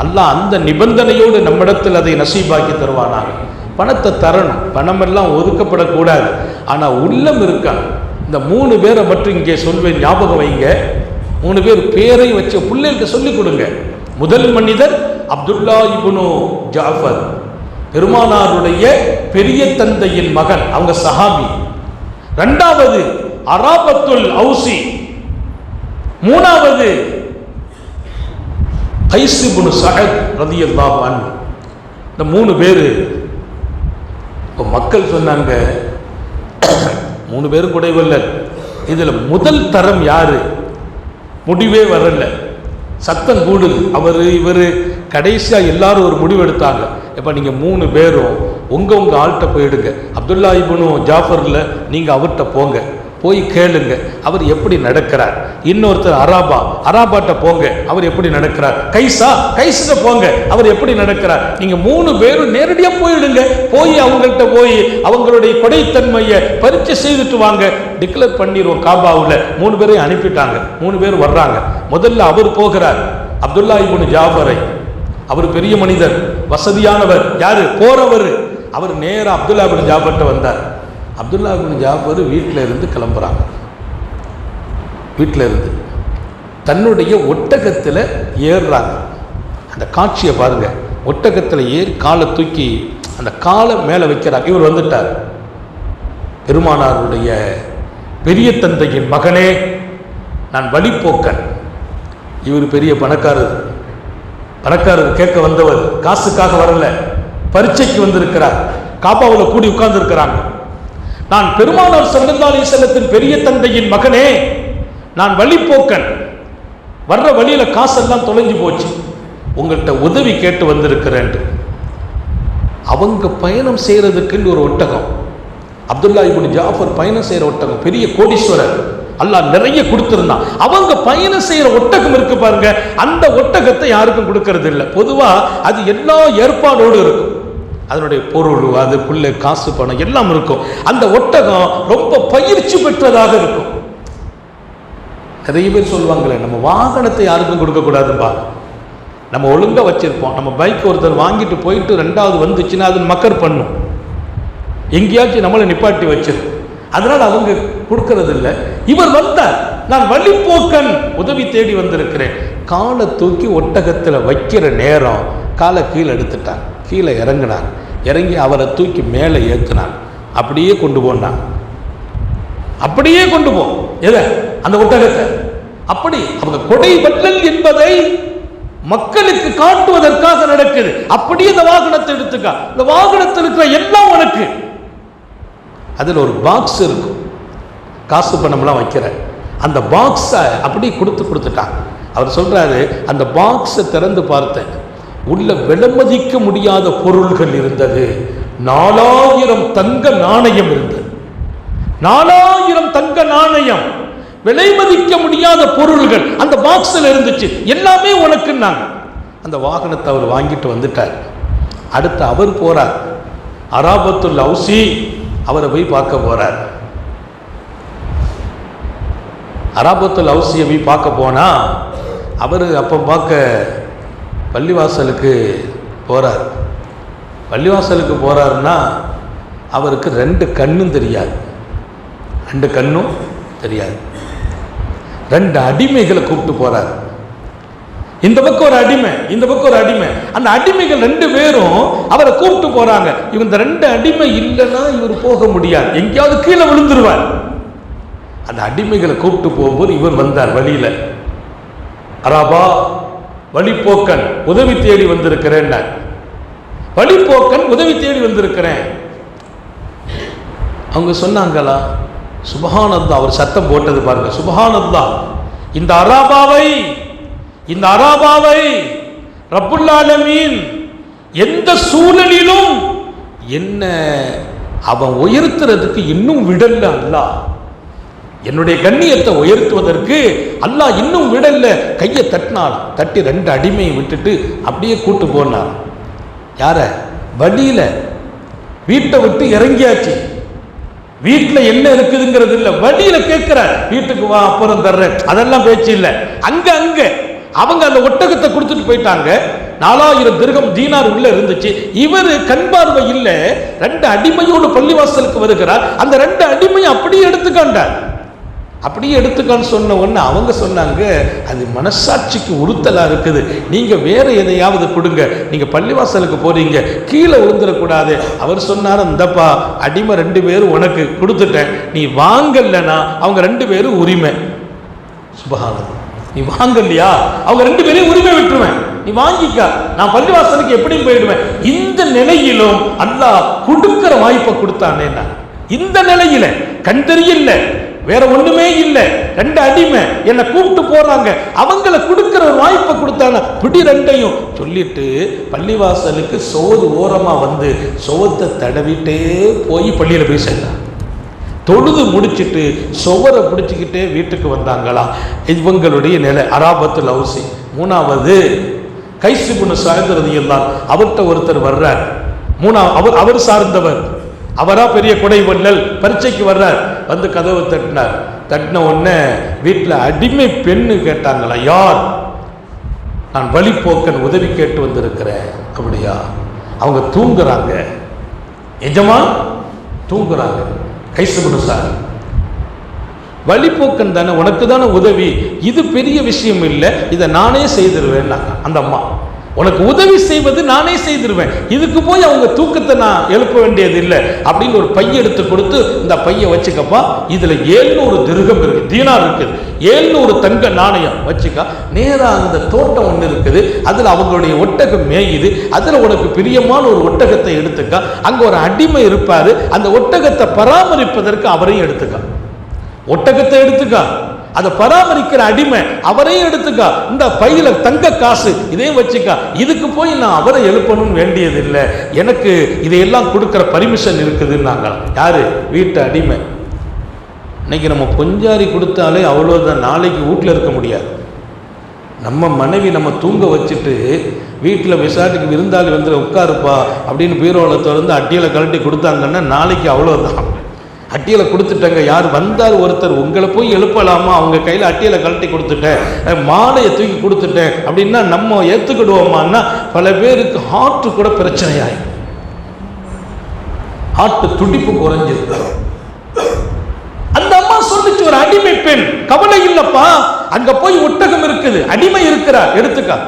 அல்லாஹ் அந்த நிபந்தனையோடு நம்மிடத்தில் அதை நசீபாக்கி தருவானாங்க. பணத்தை தரணும், பணம் எல்லாம் ஒதுக்கப்படக்கூடாது. ஆனா உள்ளம் இருக்கணும். இந்த 3 பேரை மட்டும் இங்கே சொல்வேன், ஞாபகம் வைங்க. 3 பேர் பேரை வச்ச பிள்ளைகிட்ட சொல்லிக் கொடுங்க. முதல் மனிதர் அப்துல்லா இப்னு ஜாஃபர், பெருமானாருடைய பெரிய தந்தையின் மகன், அவங்க சஹாபி. 2வது அராபத்துல் அவுசி, 3வது கைஸ் இப்னு சஅத் ரலியல்லாஹு அன்ஹு. இந்த 3 பேரு இப்போ மக்கள் சொன்னாங்க, 3 பேரும் கொடை வள்ளல். இதுல முதல் தரம் யாரு? முடிவே வரல, சத்தம் கூடுது. அவர் இவர் கடைசியா எல்லாரும் ஒரு முடிவு எடுத்தாங்க. இப்போ நீங்க 3 பேரும் உங்க ஆள்கிட்ட போயிடுங்க. அப்துல்லா இப்னு ஜாஃபர்ல நீங்க அவர்கிட்ட போங்க, போய் கேளுங்க அவர் எப்படி நடக்கிறார். இன்னொருத்தர் அராபாட்ட போங்க, அவர் எப்படி நடக்கிறார். கைஸுக்கு போங்க, அவர் எப்படி நடக்கிறார். நீங்க 3 பேரும் நேரடியா போயிடுங்க. போய் அவங்கள்ட்ட போய் அவங்களுடைய கொடைத்தன்மையை பரீட்சை செய்துட்டு வாங்க, டிக்ளேர் பண்ணிடுவோம். காபாவில் 3 பேரையும் அனுப்பிட்டாங்க. 3 பேர் வர்றாங்க. முதல்ல அவர் போகிறார், அப்துல்லா இப்னு ஜாஃபரை. அவர் பெரிய மனிதர், வசதியானவர். யாரு போறவர்? அவர் நேரா அப்துல்லா இப்னு ஜாஃபர்ட்ட வந்தார். அப்துல்லா இப்னு ஜாஃபர் வீட்டில் இருந்து கிளம்புறாங்க. வீட்டில் இருந்து தன்னுடைய ஒட்டகத்தில் ஏறுறாங்க. அந்த காட்சியை பாருங்க. ஒட்டகத்தில் ஏறி காலை தூக்கி அந்த காலை மேலே வைக்கிறார். இவர் வந்துட்டார். பெருமானாருடைய பெரிய தந்தையின் மகனே, நான் வழிப்போக்கன். இவர் பெரிய பணக்காரர் கேட்க வந்தவர், காசுக்காக வரல, பரீட்சைக்கு வந்திருக்கிறார். காபாவில் கூடி உட்கார்ந்து இருக்கிறாங்க. நான் பெருமானார் ஸல்லல்லாஹு அலைஹி வஸல்லத்தின் பெரிய தந்தையின் மகனே, நான் வழிப்போக்கன், வர்ற வழியில காசெல்லாம் தொலைஞ்சு போச்சு, உங்கள்கிட்ட உதவி கேட்டு வந்திருக்கிறேன். அவங்க பயணம் செய்யறதுக்கு ஒரு ஒட்டகம், அப்துல்லா இப்னு ஜாஃபர் பயணம் செய்யற ஒட்டகம், பெரிய கோடீஸ்வரர், அல்லாஹ் நிறைய கொடுத்திருந்தான். அவங்க பயணம் செய்யற ஒட்டகம் இருக்கு பாருங்க, அந்த ஒட்டகத்தை யாருக்கும் கொடுக்கறது இல்லை. பொதுவா அது எல்லா ஏற்பாடோடு இருக்கும், அதனுடைய பொருள், அதுக்குள்ள காசு பணம் எல்லாம் இருக்கும். அந்த ஒட்டகம் ரொம்ப பயிற்சி பெற்றதாக இருக்கும். நிறைய பேர் சொல்லுவாங்களே, நம்ம வாகனத்தை யாருக்கும் கொடுக்க கூடாதுப்பா, நம்ம ஒழுங்கா வச்சிருப்போம். நம்ம பைக் ஒருத்தர் வாங்கிட்டு போயிட்டு ரெண்டாவது வந்துச்சுன்னா அது மக்கர் பண்ணும், எங்கேயாச்சும் நம்மளை நிப்பாட்டி வச்சிரு, அதனால அவங்க கொடுக்கறது இல்லை. இவர் வந்தார், நான் வழிப்போக்கன், உதவி தேடி வந்திருக்கிறேன். காலை தூக்கி ஒட்டகத்தில் வைக்கிற நேரம் காலை கீழே எடுத்துட்டான், கீழே இறங்கினான், இறங்கி அவரை தூக்கி மேலே ஏற்றினான், அப்படியே கொண்டு போனான். அப்படியே கொண்டு போ எதை, அந்த ஒட்டகத்தை. அப்படி அவங்க கொடை வள்ளல் என்பதை மக்களுக்கு காட்டுவதற்காக நடக்குது. அப்படியே இந்த வாகனத்தை எடுத்துக்கா, இந்த வாகனத்தில் இருக்கிற எல்லாம் உனக்கு. அதில் ஒரு பாக்ஸ் இருக்கும், காசு பணம்லாம் வைக்கிற அந்த பாக்ஸை அப்படி கொடுத்துட்டான். அவர் சொல்றாரு, அந்த பாக்ஸை திறந்து பார்த்தேன், உள்ள விலைமதிக்க முடியாத பொருள்கள் இருந்தது. 4000 தங்க நாணயம் இருந்தது. 4000 தங்க நாணயம், விலை மதிக்க முடியாத பொருள்கள் அந்த பாக்ஸில் இருந்துச்சு. எல்லாமே உனக்குன்னாங்க. அந்த வாகனத்தை அவர் வாங்கிட்டு வந்துட்டார். அடுத்து அவர் போறார், அராபத்துல் அவுசி அவரை போய் பார்க்க போறார். அராபத்துல் அவுசியை போய் பார்க்க போனா அவர் அப்போ பார்க்க பள்ளிவாசலுக்கு போறார். பள்ளிவாசலுக்கு போறாருன்னா அவருக்கு 2 கண்ணும் தெரியாது, 2 கண்ணும் தெரியாது. 2 அடிமைகளை கூப்பிட்டு போறார். இந்த பக்கம் ஒரு அடிமை, இந்த பக்கம் ஒரு அடிமை. அந்த அடிமைகள் 2 பேரும் அவரை கூப்பிட்டு போறாங்க. இந்த 2 அடிமை இல்லைன்னா இவர் போக முடியாது, எங்கேயாவது கீழே விழுந்துருவார். அந்த அடிமைகளை கூப்பிட்டு போகும்போது இவர் வந்தார் வழியில. அராபா, வழிப்போக்கன், உதவி தேடி வந்திருக்கிறேன். வழிப்போக்கன், உதவி தேடி வந்திருக்கிறேன். அவங்க சொன்னாங்களா? சுபஹானல்லாஹ். அவர் சத்தம் போட்டது பாருங்க, சுபஹானல்லாஹ். இந்த அராபாவை ரப்புல் ஆலமீன் எந்த சூழலிலும் என்ன அவன் உயர்த்துறதுக்கு இன்னும் விடல. அல்லாஹ் என்னுடைய கண்ணியத்தை உயர்த்துவதற்கு அல்லாஹ் இன்னும் விடல. கையை தட்டினான், தட்டி 2 அடிமையை விட்டுட்டு அப்படியே கூட்டு போனார். யார? வழியில வீட்டை விட்டு இறங்கியாச்சு. வீட்டில் என்ன இருக்குதுங்கிறது இல்லை, வழியில கேட்கிறார், வீட்டுக்கு வா அப்புறம் தர்றேன், அதெல்லாம் பேச்சு இல்லை. அங்க அவங்க அந்த ஒட்டகத்தை கொடுத்துட்டு போயிட்டாங்க. 4000 திர்ஹம் தீனார் உள்ள இருந்துச்சு. இவர் கண் பார்வை இல்லை, 2 அடிமையோடு பள்ளிவாசலுக்கு வருகிறார். அந்த 2 அடிமையை அப்படியே எடுத்துக்காண்டார். அப்படியே எடுத்துக்கான்னு சொன்ன உடனே அவங்க சொன்னாங்க, அது மனசாட்சிக்கு உறுத்தலா இருக்குது, நீங்க வேற எதையாவது கொடுங்க, நீங்க பள்ளிவாசலுக்கு போறீங்க, கீழே விழுந்துடக்கூடாது. அவர் சொன்னார், இந்தப்பா அடிமை 2 பேரும் உனக்கு கொடுத்துட்டேன், நீ வாங்கலன்னா அவங்க 2 பேரும் உரிமை. சுபஹானல்லாஹ். நீ வாங்கலையா அவங்க 2 பேரையும் உரிமை விட்டுருவேன், நீ வாங்கிக்க, நான் பள்ளிவாசலுக்கு எப்படியும் போயிடுவேன். இந்த நிலையிலும் அல்லாஹ் கொடுக்கிற வாய்ப்பை கொடுத்தானே. இந்த நிலையில கண் தெரியல, வேற ஒண்ணுமே இல்லை, 2 அடிமை என்னை கூப்பிட்டு போறாங்க, அவங்கள கொடுக்கிற ஒரு வாய்ப்பை கொடுத்தாங்க. பிடி 2ஐயும் சொல்லிட்டு பள்ளிவாசலுக்கு சோறு ஓரமா வந்து சோத்தை தடவிட்டே போய் பள்ளியில போய் சேர்ந்தாங்க. தொழுது முடிச்சுட்டு சுவரை பிடிச்சிக்கிட்டே வீட்டுக்கு வந்தாங்களா. இவங்களுடைய நிலை. அராபத்துல் அவுசி. 3வது கைஸ் இப்னு ஸஅத் ரலியல்லாஹு அன்ஹு. அவர்கிட்ட ஒருத்தர் வர்றார். அவர் சார்ந்தவர், அவரா பெரிய கொடை வள்ளல், பரீட்சைக்கு வர்றார். வந்து கதவை தட்டினார். தட்டின உடனே வீட்டில் அடிமை பெண்ணு கேட்டாங்களா, யார்? நான் வழிப்போக்கன், உதவி கேட்டு வந்திருக்கிறேன். அப்படியா? அவங்க தூங்குறாங்க, எஜமான் தூங்குறாங்க. கைஸ் இப்னு ஸஅத், வழிப்போக்கன் தானே, உனக்கு தானே உதவி, இது பெரிய விஷயம் இல்லை, இதை நானே செய்திருவேன். அந்த அம்மா உனக்கு உதவி செய்வது நானே செய்திருவேன், இதுக்கு போய் அவங்க தூக்கத்தை நான் எழுப்ப வேண்டியது இல்லை அப்படின்னு ஒரு பைய எடுத்து கொடுத்து, இந்த பைய வச்சுக்கப்பா, இதுல 700 திர்ஹம் இருக்கு, தீனார் இருக்குது, 700 தங்க நாணயம் வச்சுக்கா, நேரா அந்த தோட்டம் ஒன்று இருக்குது, அதுல அவங்களுடைய ஒட்டகம் மேயுது, அதுல உனக்கு பிரியமான ஒரு ஒட்டகத்தை எடுத்துக்கா, அங்க ஒரு அடிமை இருப்பாரு, அந்த ஒட்டகத்தை பராமரிப்பதற்கு அவரையும் எடுத்துக்கா, ஒட்டகத்தை எடுத்துக்கா, அதை பராமரிக்கிற அடிமை அவரையும் எடுத்துக்கா, இந்த பையில தங்க காசு இதையும் வச்சுக்கா, இதுக்கு போய் நான் அவரை எழுப்பணும்னு வேண்டியது இல்லை, எனக்கு இதையெல்லாம் கொடுக்கிற பர்மிஷன் இருக்குதுன்னாங்க. யாரு? வீட்டு அடிமை. இன்னைக்கு நம்ம பொஞ்சாரி கொடுத்தாலே அவ்வளோதான், நாளைக்கு வீட்டில் இருக்க முடியாது. நம்ம மனைவி நம்ம தூங்க வச்சுட்டு வீட்டில் விசாட்டுக்கு விருந்தாளி வந்து உட்காருப்பா அப்படின்னு பீரோவில் திறந்து அட்டியில் கழட்டி கொடுத்தாங்கன்னா நாளைக்கு அவ்வளோதான். அட்டியில் கொடுத்துட்டேங்க, யார் வந்தார் ஒருத்தர், உங்களை போய் எழுப்பலாமா, அவங்க கையில் அட்டியில் கழட்டி கொடுத்துட்டேன், மாலையை தூக்கி கொடுத்துட்டேன் அப்படின்னா நம்ம ஏற்றுக்கிடுவோமான்னா பல பேருக்கு ஹார்ட் கூட பிரச்சனையாயிடும், ஹார்ட் துடிப்பு குறைஞ்சிருக்கு. அந்த அம்மா சொல்லிச்சு, ஒரு அடிமை பெண், கவலை இல்லப்பா, அங்க போய் ஒட்டகம் இருக்குது, அடிமை இருக்கிறார், எடுத்துக்கா.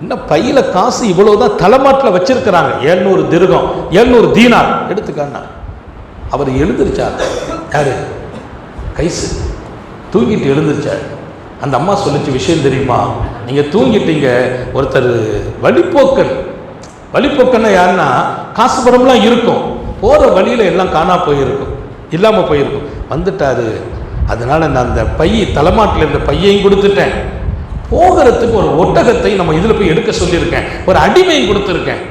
இன்னும் பையில காசு இவ்வளவுதான் தலைமாட்டில் வச்சிருக்கிறாங்க, 700 திர்ஹம், 700 தீனார், எடுத்துக்கான்னா. அவர் எழுந்திருச்சார். யாரு? கைசு தூங்கிட்டு எழுந்திருச்சார். அந்த அம்மா சொல்லிச்சு, விஷயம் தெரியுமா, நீங்க தூங்கிட்டீங்க, ஒருத்தர் வழிப்போக்கன், வழிப்போக்கன்னா யாருன்னா காசு பணம்லாம் இருக்கும், போற வழியில எல்லாம் காணா போயிருக்கும், இல்லாம போயிருக்கும், வந்துட்டாரு, அதனால நான் அந்த தலைமாட்டில் இருந்த பையையும் கொடுத்துட்டேன், போகிறதுக்கு ஒரு ஒட்டகத்தை நம்ம இதுல போய் எடுக்க சொல்லியிருக்கேன், ஒரு அடிமையும் கொடுத்துருக்கேன்.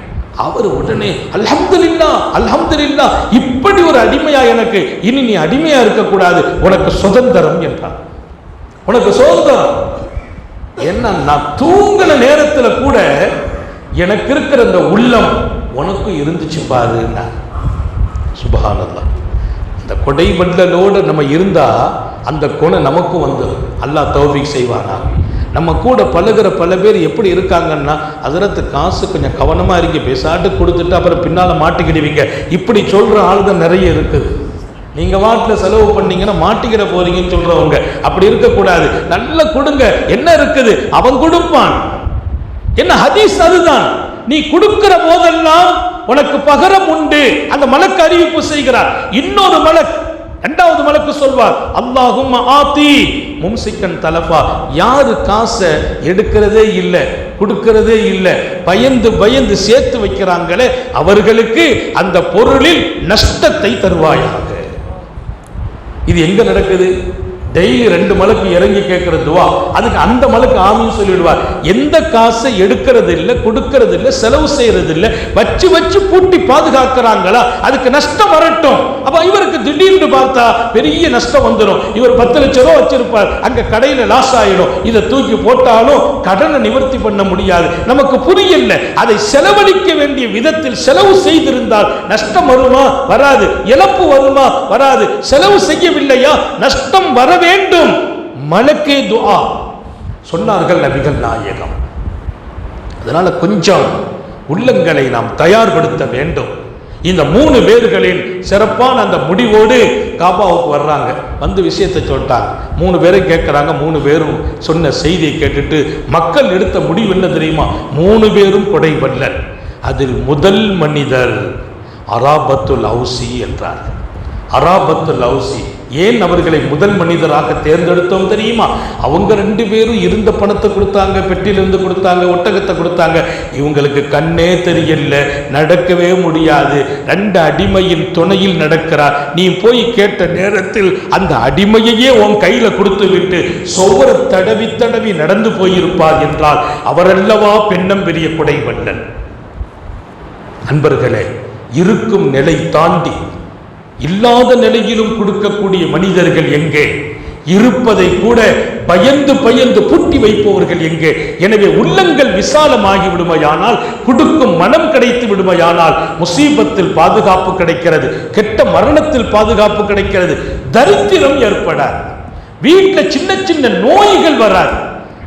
அவர் உடனே அல்ஹம்துலில்லாஹ் அல்ஹம்துலில்லாஹ், இப்படி ஒரு அடிமையா எனக்கு, இனி நீ அடிமையா இருக்கக்கூடாது, உனக்கு சுதந்திரம் என்றார். உனக்கு சுதந்திரம் என்ன? நான் தூங்கின நேரத்தில் கூட எனக்கு இருக்கிற அந்த உள்ளம் உனக்கும் இருந்துச்சு பாரு. சுப்ஹானல்லாஹ். அந்த கொடை வள்ளலோடு நம்ம இருந்தா அந்த குணம் நமக்கும் வந்துடும். அல்லாஹ் தௌஃபீக் செய்வானா. நம்ம கூட பழகிற பல பேர் எப்படி இருக்காங்கன்னா, அதற்கு காசு கொஞ்சம் கவனமாக இருங்க, பேசாட்டு கொடுத்துட்டு அப்புறம் பின்னால் மாட்டிக்கிடுவீங்க, இப்படி சொல்கிற ஆளுதான் நிறைய இருக்குது. நீங்கள் வாட்டில் செலவு பண்ணீங்கன்னா மாட்டிக்கிட போறீங்கன்னு சொல்கிறவங்க அப்படி இருக்கக்கூடாது. நல்லா கொடுங்க, என்ன இருக்குது அவன் கொடுப்பான். என்ன ஹதீஸ் அதுதான், நீ கொடுக்கிற போதெல்லாம் உனக்கு பகரம் உண்டு. அந்த மலக்கு அறிவிப்பு செய்கிறார். இன்னொரு மலக்கு, இரண்டாவது மலக்கு சொல்வார், அல்லாஹும்ம ஆதி மும்சிக்கன் தலஃபா, யாரு காசை எடுக்கிறதே இல்லை, கொடுக்கிறதே இல்லை, பயந்து பயந்து சேர்த்து வைக்கிறாங்களே அவர்களுக்கு அந்த பொருளில் நஷ்டத்தை தருவாயாக. இது எங்க நடக்குது? டெய்லி 2 மலக்கு இறங்கி கேட்கிற துவா, அதுக்கு அந்த மலக்கு ஆமீன் சொல்லிடுவார். எந்த காசை எடுக்கிறது இல்லை, கொடுக்கிறது இல்லை, செலவு செய்யறது இல்லை, வச்சு வச்சு பூட்டி பாதுகாக்கிறாங்களா, அதுக்கு நஷ்டம் வரட்டும். அப்ப இவருக்கு திடீர்னு பார்த்தா பெரிய நஷ்டம் வந்துடும். இவர் 10 லட்சம் ரூபாய் வச்சிருப்பார், அங்க கடையில லாஸ் ஆயிடும். இதை தூக்கி போட்டாலும் கடனை நிவர்த்தி பண்ண முடியாது. நமக்கு புரியல, அதை செலவழிக்க வேண்டிய விதத்தில் செலவு செய்திருந்தால் நஷ்டம் வருமா? வராது. இழப்பு வருமா? வராது. செலவு செய்யவில்லையா? நஷ்டம் வர வேண்டும். மலக்கே துஆ சொன்னார்கள் நபிகள் நாயகம். அதனால கொஞ்சம் உள்ளங்களை நாம் தயார்படுத்த வேண்டும். இந்த 3 பேர்களின் சிறப்பான அந்த முடிவோடு காபாவுக்கு வர்றாங்க. வந்து விஷயத்தை சொல்லிட்டாங்க. 3 பேரும் கேட்குறாங்க. 3 பேரும் சொன்ன செய்தியை கேட்டுட்டு மக்கள் எடுத்த முடிவு என்ன தெரியுமா? 3 பேரும் கொடை வள்ளல். அதில் முதல் மனிதர் அராபத்துல் அவுசி என்றார். அராபத்துல் அவுசி. ஏன் அவர்களை முதல் மனிதராக தேர்ந்தெடுத்தோம் தெரியுமா? அவங்க 2 பேரும் இருந்த பணத்தை கொடுத்தாங்க, பெட்டியிலிருந்து கொடுத்தாங்க, ஒட்டகத்தை கொடுத்தாங்க. இவங்களுக்கு கண்ணே தெரியல, நடக்கவே முடியாது. 2 அடிமையின் துணையில் நடக்கிறார். நீ போய் கேட்ட நேரத்தில் அந்த அடிமையையே உன் கையில கொடுத்து விட்டு சொவர தடவி தடவி நடந்து போயிருப்பார் என்றால் அவரல்லவா பெண்ணம் பெரிய கொடை வள்ளல். அன்பர்களே, இருக்கும் நிலை தாண்டி இல்லாத நிலையிலும் கொடுக்கக்கூடிய மனிதர்கள் எங்கே? இருப்பதை கூட பயந்து பயந்து பூட்டி வைப்பவர்கள் எங்கே? எனவே உள்ளங்கள் விசாலமாகி விடுமையானால், கொடுக்கும் மனம் கிடைத்து விடுமையானால் முசீபத்தில் பாதுகாப்பு கிடைக்கிறது, கெட்ட மரணத்தில் பாதுகாப்பு கிடைக்கிறது, தரித்திரம் ஏற்படாது, வீட்டில் சின்ன சின்ன நோய்கள் வராது,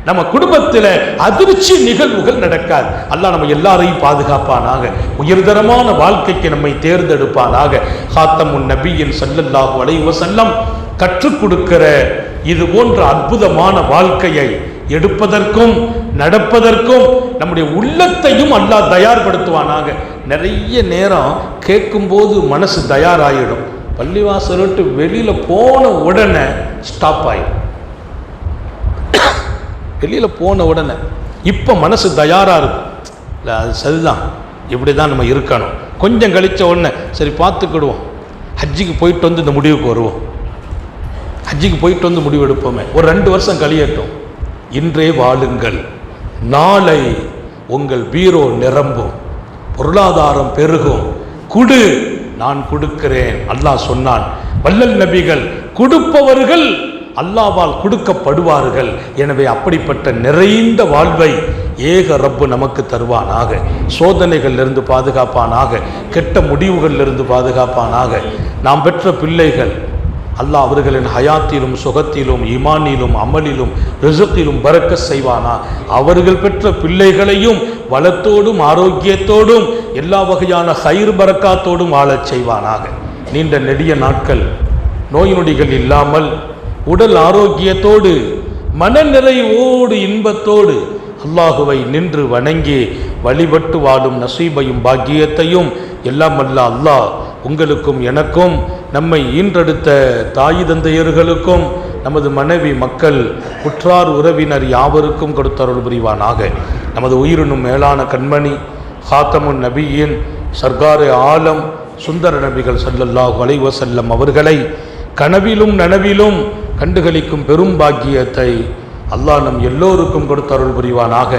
நம்ம குடும்பத்தில் அதிர்ச்சி நிகழ்வுகள் நடக்காது. அல்லாஹ் நம்ம எல்லாரையும் பாதுகாப்பானாக, உயர்தரமான வாழ்க்கைக்கு நம்மை தேர்ந்தெடுப்பானாக. ஹாத்தமுன் நபியின் ஸல்லல்லாஹு அலைஹி வஸல்லம் கற்றுக் கொடுக்கிற இது போன்ற அற்புதமான வாழ்க்கையை எடுப்பதற்கும் நடப்பதற்கும் நம்முடைய உள்ளத்தையும் அல்லாஹ் தயார்படுத்துவானாக. நிறைய நேரம் கேட்கும்போது மனசு தயாராகிடும், பள்ளிவாசல் விட்டு வெளியில் போன உடனே ஸ்டாப் ஆகிடும். வெளியில் போன உடனே இப்போ மனசு தயாராக இருக்கும், இல்லை அது சரிதான், இப்படி தான் நம்ம இருக்கணும். கொஞ்சம் கழித்த உடனே சரி பார்த்துக்கிடுவோம், ஹஜ்ஜிக்கு போயிட்டு வந்து இந்த முடிவுக்கு வருவோம், ஹஜ்ஜிக்கு போயிட்டு வந்து முடிவு எடுப்போமே, ஒரு 2 வருஷம் கழியட்டும். இன்றே வாழுங்கள், நாளை உங்கள் பீரோ நிரம்பும், பொருளாதாரம் பெருகும், குடு நான் கொடுக்கிறேன் அல்லாஹ் சொன்னான். வல்லல் நபிகள் கொடுப்பவர்கள் அல்லாஹ்வால் கொடுக்கப்படுவார்கள். எனவே அப்படிப்பட்ட நிறைந்த வாழ்வை ஏக ரப்பு நமக்கு தருவானாக. சோதனைகளிலிருந்து பாதுகாப்பானாக, கெட்ட முடிவுகளிலிருந்து பாதுகாப்பானாக. நாம் பெற்ற பிள்ளைகள் அல்லாஹ் அவர்களின் ஹயாத்திலும் சுகத்திலும் ஈமானிலும் அமலிலும் ரிசுக்கிலும் பரக்கத் செய்வானா. அவர்கள் பெற்ற பிள்ளைகளையும் வளத்தோடும் ஆரோக்கியத்தோடும் எல்லா வகையான ஹைர் பரக்காத்தோடும் வாழச் செய்வானாக. நீண்ட நெடிய நாட்கள் நோய் நொடிகள் இல்லாமல் உடல் ஆரோக்கியத்தோடு மனநிறைவோடு இன்பத்தோடு அல்லாஹுவை நின்று வணங்கி வழிபட்டு வாழும் நசீபையும் பாக்கியத்தையும் எல்லாம் அல்ல அல்லாஹ் உங்களுக்கும் எனக்கும் நம்மை ஈன்றெடுத்த தாய் தந்தையர்களுக்கும் நமது மனைவி மக்கள் உற்றார் உறவினர் யாவருக்கும் கொடுத்தருள் புரிவானாக. நமது உயிரினும் மேலான கண்மணி ஹாத்தமுன் நபியின் சர்காரே ஆலம் சுந்தர நபிகள் ஸல்லல்லாஹு அலைஹி வஸல்லம் அவர்களை கனவிலும் நனவிலும் கண்டுகளிக்கும் பெரும் பாக்கியத்தை அல்லாஹ் நம் எல்லோருக்கும் கொடுத்தருள் புரிவானாக.